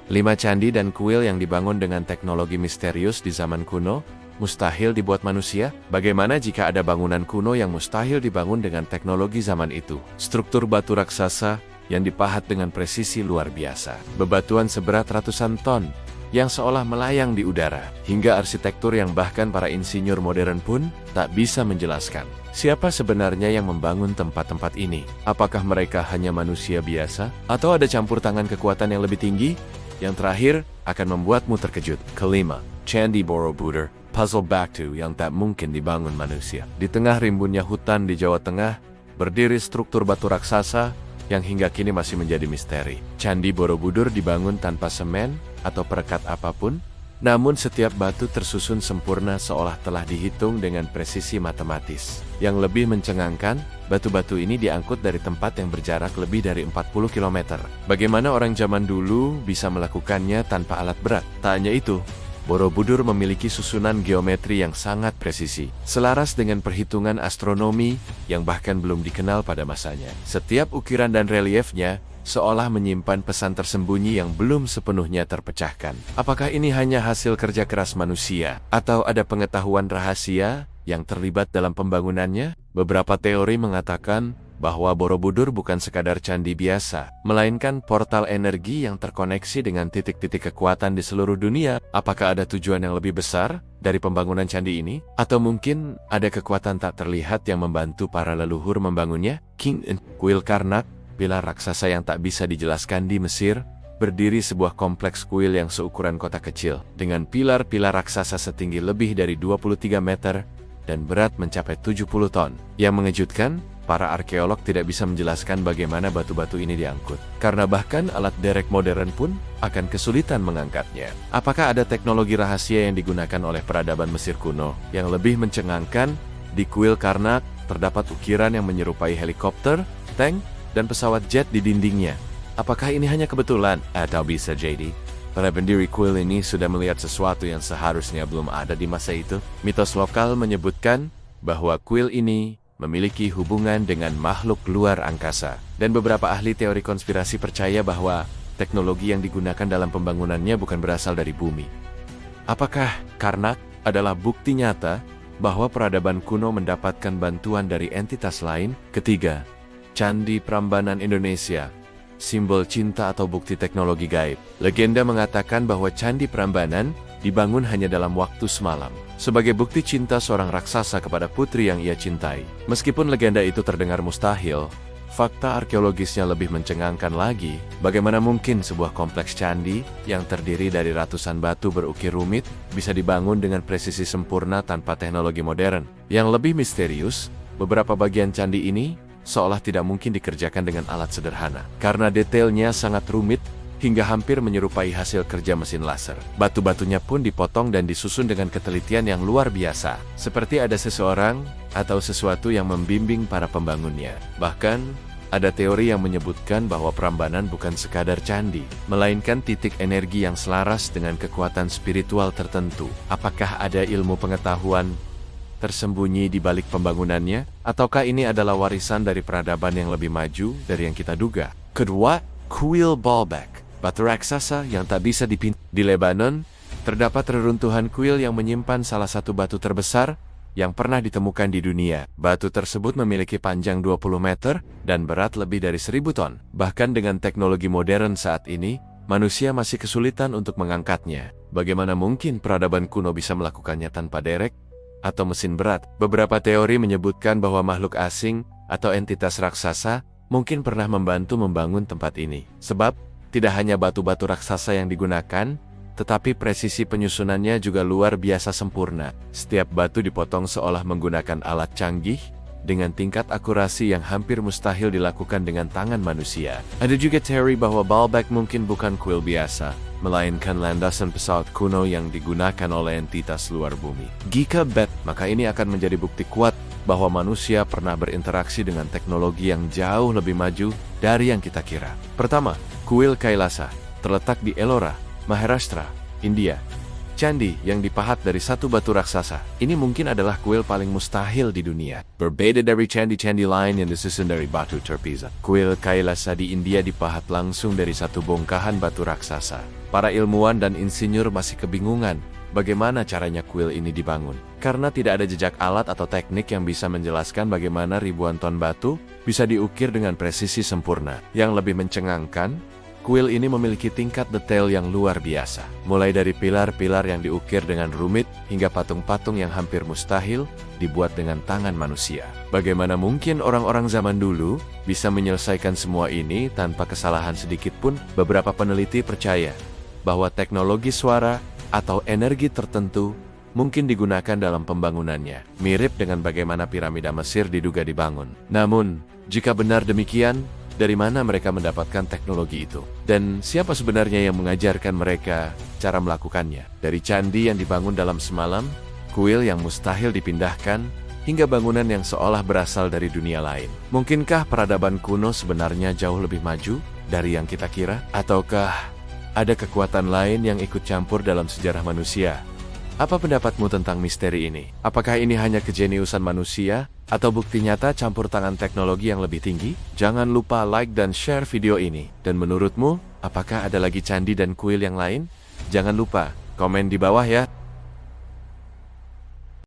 5 candi dan kuil yang dibangun dengan teknologi misterius di zaman kuno, mustahil dibuat manusia? Bagaimana jika ada bangunan kuno yang mustahil dibangun dengan teknologi zaman itu? Struktur batu raksasa yang dipahat dengan presisi luar biasa. Bebatuan seberat ratusan ton yang seolah melayang di udara, hingga arsitektur yang bahkan para insinyur modern pun tak bisa menjelaskan. Siapa sebenarnya yang membangun tempat-tempat ini? Apakah mereka hanya manusia biasa? Atau ada campur tangan kekuatan yang lebih tinggi? Yang terakhir akan membuatmu terkejut. Kelima, Candi Borobudur, puzzle batu yang tak mungkin dibangun manusia. Di tengah rimbunnya hutan di Jawa Tengah, berdiri struktur batu raksasa yang hingga kini masih menjadi misteri. Candi Borobudur dibangun tanpa semen atau perekat apapun, namun setiap batu tersusun sempurna seolah telah dihitung dengan presisi matematis. Yang lebih mencengangkan, batu-batu ini diangkut dari tempat yang berjarak lebih dari 40 km. Bagaimana orang zaman dulu bisa melakukannya tanpa alat berat? Tak hanya itu, Borobudur memiliki susunan geometri yang sangat presisi, selaras dengan perhitungan astronomi yang bahkan belum dikenal pada masanya. Setiap ukiran dan reliefnya seolah menyimpan pesan tersembunyi yang belum sepenuhnya terpecahkan. Apakah ini hanya hasil kerja keras manusia, atau ada pengetahuan rahasia yang terlibat dalam pembangunannya? Beberapa teori mengatakan bahwa Borobudur bukan sekadar candi biasa, melainkan portal energi yang terkoneksi dengan titik-titik kekuatan di seluruh dunia. Apakah ada tujuan yang lebih besar dari pembangunan candi ini? Atau mungkin ada kekuatan tak terlihat yang membantu para leluhur membangunnya? Kuil Karnak, pilar raksasa yang tak bisa dijelaskan di Mesir, berdiri sebuah kompleks kuil yang seukuran kota kecil, dengan pilar-pilar raksasa setinggi lebih dari 23 meter dan berat mencapai 70 ton. Yang mengejutkan, para arkeolog tidak bisa menjelaskan bagaimana batu-batu ini diangkut, karena bahkan alat derek modern pun akan kesulitan mengangkatnya. Apakah ada teknologi rahasia yang digunakan oleh peradaban Mesir kuno? Yang lebih mencengangkan, di kuil Karnak terdapat ukiran yang menyerupai helikopter, tank, dan pesawat jet di dindingnya. Apakah ini hanya kebetulan? Atau bisa jadi para pendiri kuil ini sudah melihat sesuatu yang seharusnya belum ada di masa itu? Mitos lokal menyebutkan bahwa kuil ini memiliki hubungan dengan makhluk luar angkasa, dan beberapa ahli teori konspirasi percaya bahwa teknologi yang digunakan dalam pembangunannya bukan berasal dari bumi. Apakah Karnak adalah bukti nyata bahwa peradaban kuno mendapatkan bantuan dari entitas lain? Ketiga, Candi Prambanan Indonesia, simbol cinta atau bukti teknologi gaib. Legenda mengatakan bahwa Candi Prambanan dibangun hanya dalam waktu semalam, sebagai bukti cinta seorang raksasa kepada putri yang ia cintai. Meskipun legenda itu terdengar mustahil, fakta arkeologisnya lebih mencengangkan lagi. Bagaimana mungkin sebuah kompleks candi yang terdiri dari ratusan batu berukir rumit bisa dibangun dengan presisi sempurna tanpa teknologi modern? Yang lebih misterius, beberapa bagian candi ini seolah tidak mungkin dikerjakan dengan alat sederhana, karena detailnya sangat rumit hingga hampir menyerupai hasil kerja mesin laser. Batu-batunya pun dipotong dan disusun dengan ketelitian yang luar biasa, seperti ada seseorang atau sesuatu yang membimbing para pembangunnya. Bahkan, ada teori yang menyebutkan bahwa Prambanan bukan sekadar candi, melainkan titik energi yang selaras dengan kekuatan spiritual tertentu. Apakah ada ilmu pengetahuan tersembunyi di balik pembangunannya? Ataukah ini adalah warisan dari peradaban yang lebih maju dari yang kita duga? Kedua, kuil Baalbek, batu raksasa yang tak bisa dipindah. Di Lebanon, terdapat reruntuhan kuil yang menyimpan salah satu batu terbesar yang pernah ditemukan di dunia. Batu tersebut memiliki panjang 20 meter dan berat lebih dari 1000 ton. Bahkan dengan teknologi modern saat ini, manusia masih kesulitan untuk mengangkatnya. Bagaimana mungkin peradaban kuno bisa melakukannya tanpa derek atau mesin berat? Beberapa teori menyebutkan bahwa makhluk asing atau entitas raksasa mungkin pernah membantu membangun tempat ini. Sebab, tidak hanya batu-batu raksasa yang digunakan, tetapi presisi penyusunannya juga luar biasa sempurna. Setiap batu dipotong seolah menggunakan alat canggih, dengan tingkat akurasi yang hampir mustahil dilakukan dengan tangan manusia. Ada juga teori bahwa Baalbek mungkin bukan kuil biasa, melainkan landasan pesawat kuno yang digunakan oleh entitas luar bumi. Jika maka ini akan menjadi bukti kuat bahwa manusia pernah berinteraksi dengan teknologi yang jauh lebih maju dari yang kita kira. Pertama, kuil Kailasa, terletak di Ellora, Maharashtra, India. Candi yang dipahat dari satu batu raksasa. Ini mungkin adalah kuil paling mustahil di dunia. Berbeda dari candi-candi lain yang disusun dari batu terpisah. Kuil Kailasa di India dipahat langsung dari satu bongkahan batu raksasa. Para ilmuwan dan insinyur masih kebingungan bagaimana caranya kuil ini dibangun. Karena tidak ada jejak alat atau teknik yang bisa menjelaskan bagaimana ribuan ton batu bisa diukir dengan presisi sempurna. Yang lebih mencengangkan, kuil ini memiliki tingkat detail yang luar biasa. Mulai dari pilar-pilar yang diukir dengan rumit, hingga patung-patung yang hampir mustahil dibuat dengan tangan manusia. Bagaimana mungkin orang-orang zaman dulu bisa menyelesaikan semua ini tanpa kesalahan sedikit pun? Beberapa peneliti percaya bahwa teknologi suara atau energi tertentu mungkin digunakan dalam pembangunannya, mirip dengan bagaimana piramida Mesir diduga dibangun. Namun, jika benar demikian, dari mana mereka mendapatkan teknologi itu? Dan siapa sebenarnya yang mengajarkan mereka cara melakukannya? Dari candi yang dibangun dalam semalam, kuil yang mustahil dipindahkan, hingga bangunan yang seolah berasal dari dunia lain. Mungkinkah peradaban kuno sebenarnya jauh lebih maju dari yang kita kira? Ataukah ada kekuatan lain yang ikut campur dalam sejarah manusia? Apa pendapatmu tentang misteri ini? Apakah ini hanya kejeniusan manusia, atau bukti nyata campur tangan teknologi yang lebih tinggi? Jangan lupa like dan share video ini. Dan menurutmu, apakah ada lagi candi dan kuil yang lain? Jangan lupa komen di bawah ya.